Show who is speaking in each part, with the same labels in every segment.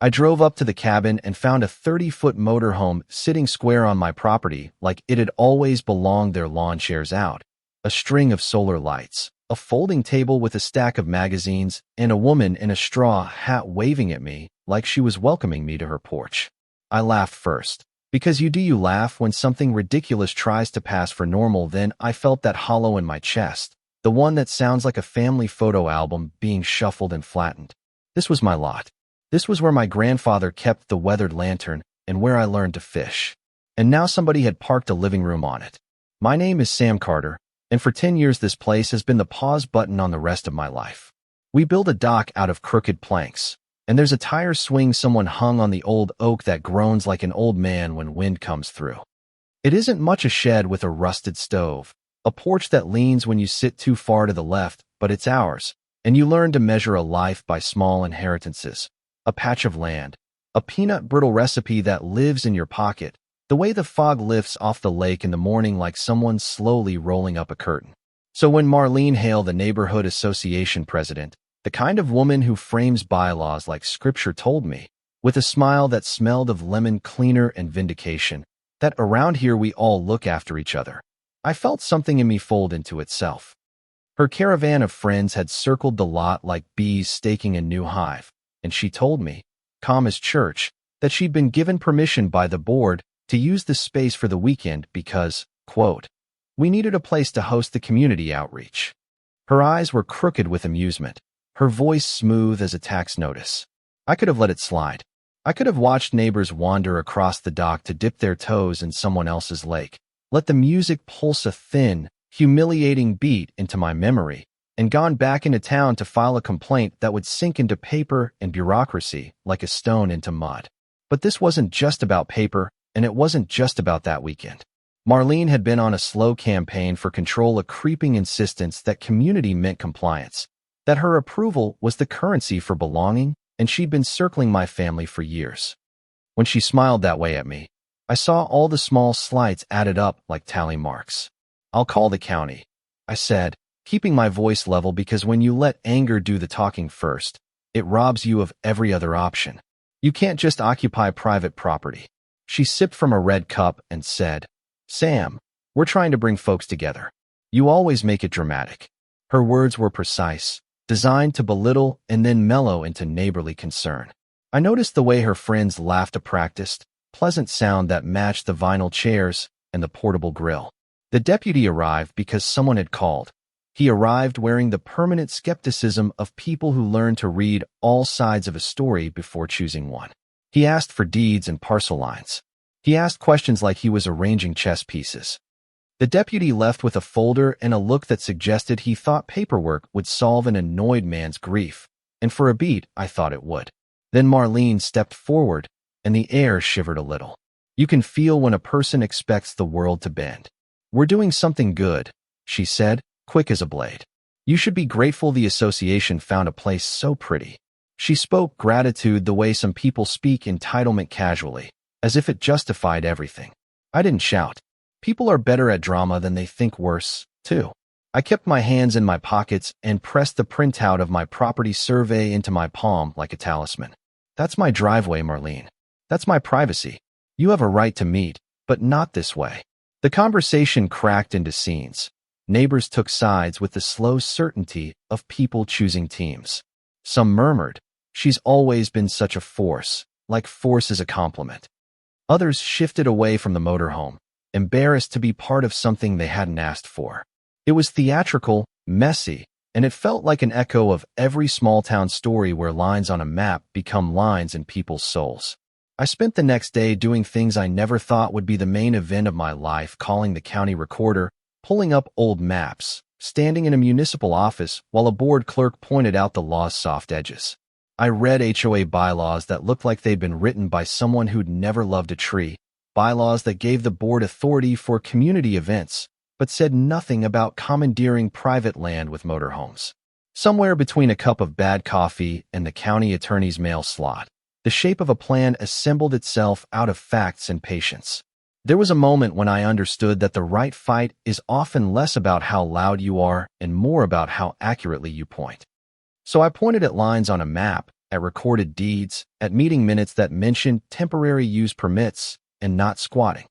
Speaker 1: I drove up to the cabin and found a 30-foot motorhome sitting square on my property like it had always belonged there, lawn chairs out, a string of solar lights, a folding table with a stack of magazines, and a woman in a straw hat waving at me like she was welcoming me to her porch. I laughed first. Because you laugh when something ridiculous tries to pass for normal. Then I felt that hollow in my chest, the one that sounds like a family photo album being shuffled and flattened. This was my lot. This was where my grandfather kept the weathered lantern and where I learned to fish. And now somebody had parked a living room on it. My name is Sam Carter, and for 10 years this place has been the pause button on the rest of my life. We build a dock out of crooked planks, and there's a tire swing someone hung on the old oak that groans like an old man when wind comes through. It isn't much a shed with a rusted stove, a porch that leans when you sit too far to the left, but it's ours, and you learn to measure a life by small inheritances. A patch of land, a peanut brittle recipe that lives in your pocket, the way the fog lifts off the lake in the morning like someone slowly rolling up a curtain. So when Marlene Hale, the neighborhood association president, the kind of woman who frames bylaws like scripture, told me, with a smile that smelled of lemon cleaner and vindication, that around here we all look after each other, I felt something in me fold into itself. Her caravan of friends had circled the lot like bees staking a new hive, and she told me, calm as church, that she'd been given permission by the board to use the space for the weekend because, quote, we needed a place to host the community outreach. Her eyes were crooked with amusement, her voice smooth as a tax notice. I could have let it slide. I could have watched neighbors wander across the dock to dip their toes in someone else's lake, let the music pulse a thin, humiliating beat into my memory, and gone back into town to file a complaint that would sink into paper and bureaucracy like a stone into mud. But this wasn't just about paper, and it wasn't just about that weekend. Marlene had been on a slow campaign for control, a creeping insistence that community meant compliance, that her approval was the currency for belonging, and she'd been circling my family for years. When she smiled that way at me, I saw all the small slights added up like tally marks. I'll call the county, I said, keeping my voice level, because when you let anger do the talking first, it robs you of every other option. You can't just occupy private property. She sipped from a red cup and said, Sam, we're trying to bring folks together. You always make it dramatic. Her words were precise, designed to belittle and then mellow into neighborly concern. I noticed the way her friends laughed, a practiced, pleasant sound that matched the vinyl chairs and the portable grill. The deputy arrived because someone had called. He arrived wearing the permanent skepticism of people who learn to read all sides of a story before choosing one. He asked for deeds and parcel lines. He asked questions like he was arranging chess pieces. The deputy left with a folder and a look that suggested he thought paperwork would solve an annoyed man's grief, and for a beat I thought it would. Then Marlene stepped forward, and the air shivered a little. You can feel when a person expects the world to bend. We're doing something good, she said, quick as a blade. You should be grateful the association found a place so pretty. She spoke gratitude the way some people speak entitlement, casually, as if it justified everything. I didn't shout. People are better at drama than they think, worse, too. I kept my hands in my pockets and pressed the printout of my property survey into my palm like a talisman. That's my driveway, Marlene. That's my privacy. You have a right to meet, but not this way. The conversation cracked into scenes. Neighbors took sides with the slow certainty of people choosing teams. Some murmured, she's always been such a force, like force is a compliment. Others shifted away from the motorhome, embarrassed to be part of something they hadn't asked for. It was theatrical, messy, and it felt like an echo of every small-town story where lines on a map become lines in people's souls. I spent the next day doing things I never thought would be the main event of my life: calling the county recorder, pulling up old maps, standing in a municipal office while a board clerk pointed out the law's soft edges. I read HOA bylaws that looked like they'd been written by someone who'd never loved a tree, bylaws that gave the board authority for community events, but said nothing about commandeering private land with motorhomes. Somewhere between a cup of bad coffee and the county attorney's mail slot, the shape of a plan assembled itself out of facts and patience. There was a moment when I understood that the right fight is often less about how loud you are and more about how accurately you point. So I pointed at lines on a map, at recorded deeds, at meeting minutes that mentioned temporary use permits and not squatting.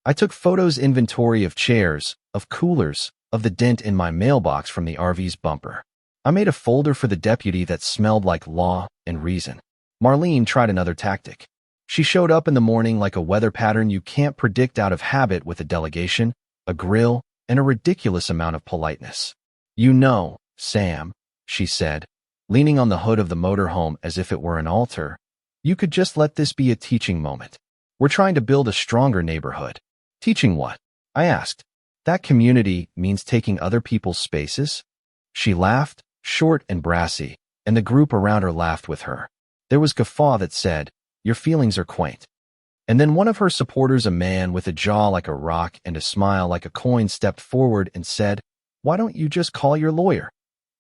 Speaker 1: I took photos inventory of chairs, of coolers, of the dent in my mailbox from the RV's bumper. I made a folder for the deputy that smelled like law and reason. Marlene tried another tactic. She showed up in the morning like a weather pattern you can't predict out of habit, with a delegation, a grill, and a ridiculous amount of politeness. "You know, Sam," she said, leaning on the hood of the motorhome as if it were an altar, "you could just let this be a teaching moment. We're trying to build a stronger neighborhood." "Teaching what?" I asked. "That community means taking other people's spaces?" She laughed, short and brassy, and the group around her laughed with her. There was guffaw that said, "Your feelings are quaint." And then one of her supporters, a man with a jaw like a rock and a smile like a coin, stepped forward and said, "Why don't you just call your lawyer?"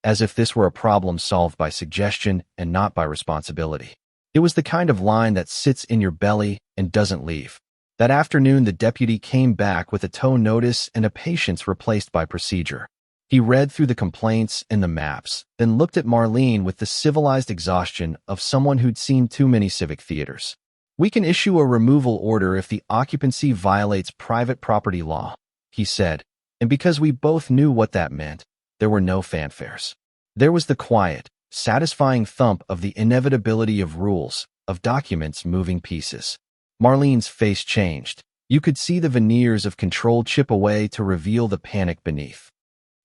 Speaker 1: As if this were a problem solved by suggestion and not by responsibility. It was the kind of line that sits in your belly and doesn't leave. That afternoon, the deputy came back with a tow notice and a patience replaced by procedure. He read through the complaints and the maps, then looked at Marlene with the civilized exhaustion of someone who'd seen too many civic theaters. "We can issue a removal order if the occupancy violates private property law," he said, and because we both knew what that meant, there were no fanfares. There was the quiet, satisfying thump of the inevitability of rules, of documents moving pieces. Marlene's face changed. You could see the veneers of control chip away to reveal the panic beneath.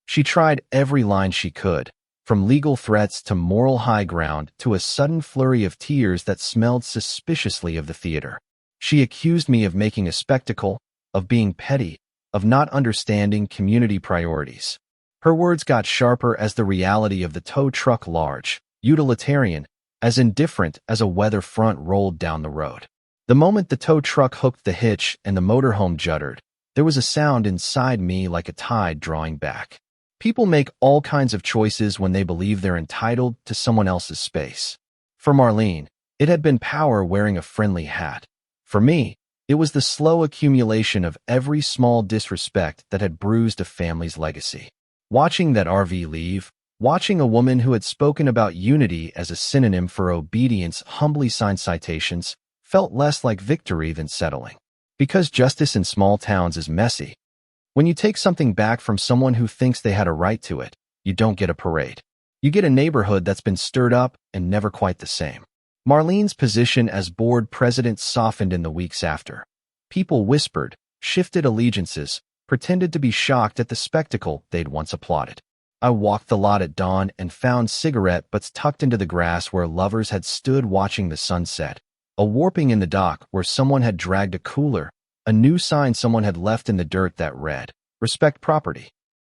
Speaker 1: She tried every line she could, from legal threats to moral high ground to a sudden flurry of tears that smelled suspiciously of the theater. She accused me of making a spectacle, of being petty, of not understanding community priorities. Her words got sharper as the reality of the tow truck, large, utilitarian, as indifferent as a weather front, rolled down the road. The moment the tow truck hooked the hitch and the motorhome juddered, there was a sound inside me like a tide drawing back. People make all kinds of choices when they believe they're entitled to someone else's space. For Marlene, it had been power wearing a friendly hat. For me, it was the slow accumulation of every small disrespect that had bruised a family's legacy. Watching that RV leave, watching a woman who had spoken about unity as a synonym for obedience humbly sign citations, felt less like victory than settling. Because justice in small towns is messy. When you take something back from someone who thinks they had a right to it, you don't get a parade. You get a neighborhood that's been stirred up and never quite the same. Marlene's position as board president softened in the weeks after. People whispered, shifted allegiances, pretended to be shocked at the spectacle they'd once applauded. I walked the lot at dawn and found cigarette butts tucked into the grass where lovers had stood watching the sunset, a warping in the dock where someone had dragged a cooler, a new sign someone had left in the dirt that read, "Respect property."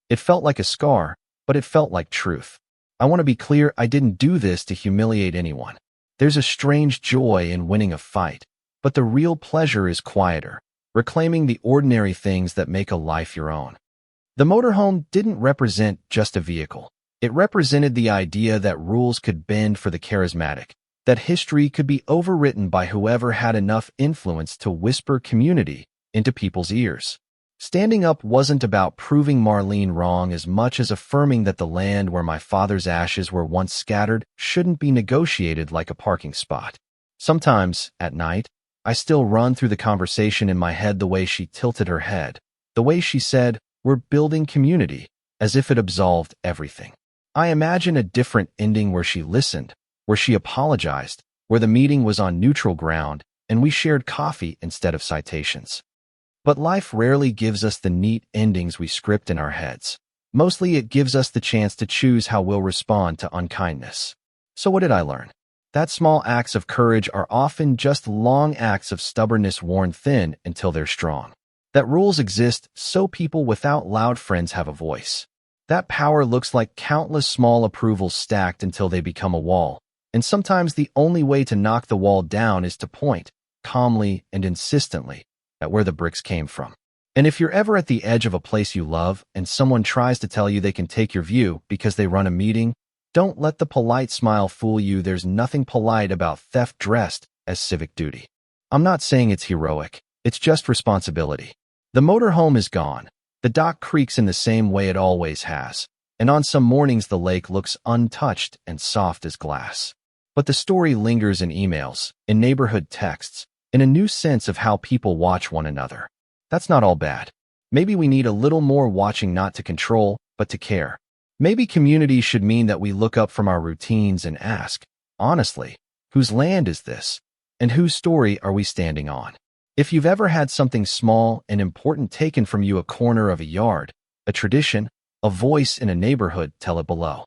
Speaker 1: It felt like a scar, but it felt like truth. I want to be clear, I didn't do this to humiliate anyone. There's a strange joy in winning a fight, but the real pleasure is quieter, reclaiming the ordinary things that make a life your own. The motorhome didn't represent just a vehicle. It represented the idea that rules could bend for the charismatic, that history could be overwritten by whoever had enough influence to whisper community into people's ears. Standing up wasn't about proving Marlene wrong as much as affirming that the land where my father's ashes were once scattered shouldn't be negotiated like a parking spot. Sometimes, at night, I still run through the conversation in my head, the way she tilted her head, the way she said, "We're building community," as if it absolved everything. I imagine a different ending where she listened, where she apologized, where the meeting was on neutral ground, and we shared coffee instead of citations. But life rarely gives us the neat endings we script in our heads. Mostly it gives us the chance to choose how we'll respond to unkindness. So what did I learn? That small acts of courage are often just long acts of stubbornness worn thin until they're strong. That rules exist so people without loud friends have a voice. That power looks like countless small approvals stacked until they become a wall. And sometimes the only way to knock the wall down is to point, calmly and insistently, at where the bricks came from. And if you're ever at the edge of a place you love and someone tries to tell you they can take your view because they run a meeting, don't let the polite smile fool you. There's nothing polite about theft dressed as civic duty. I'm not saying it's heroic, it's just responsibility. The motorhome is gone. The dock creaks in the same way it always has. And on some mornings the lake looks untouched and soft as glass. But the story lingers in emails, in neighborhood texts, in a new sense of how people watch one another. That's not all bad. Maybe we need a little more watching, not to control, but to care. Maybe community should mean that we look up from our routines and ask, honestly, whose land is this? And whose story are we standing on? If you've ever had something small and important taken from you, a corner of a yard, a tradition, a voice in a neighborhood, tell it below.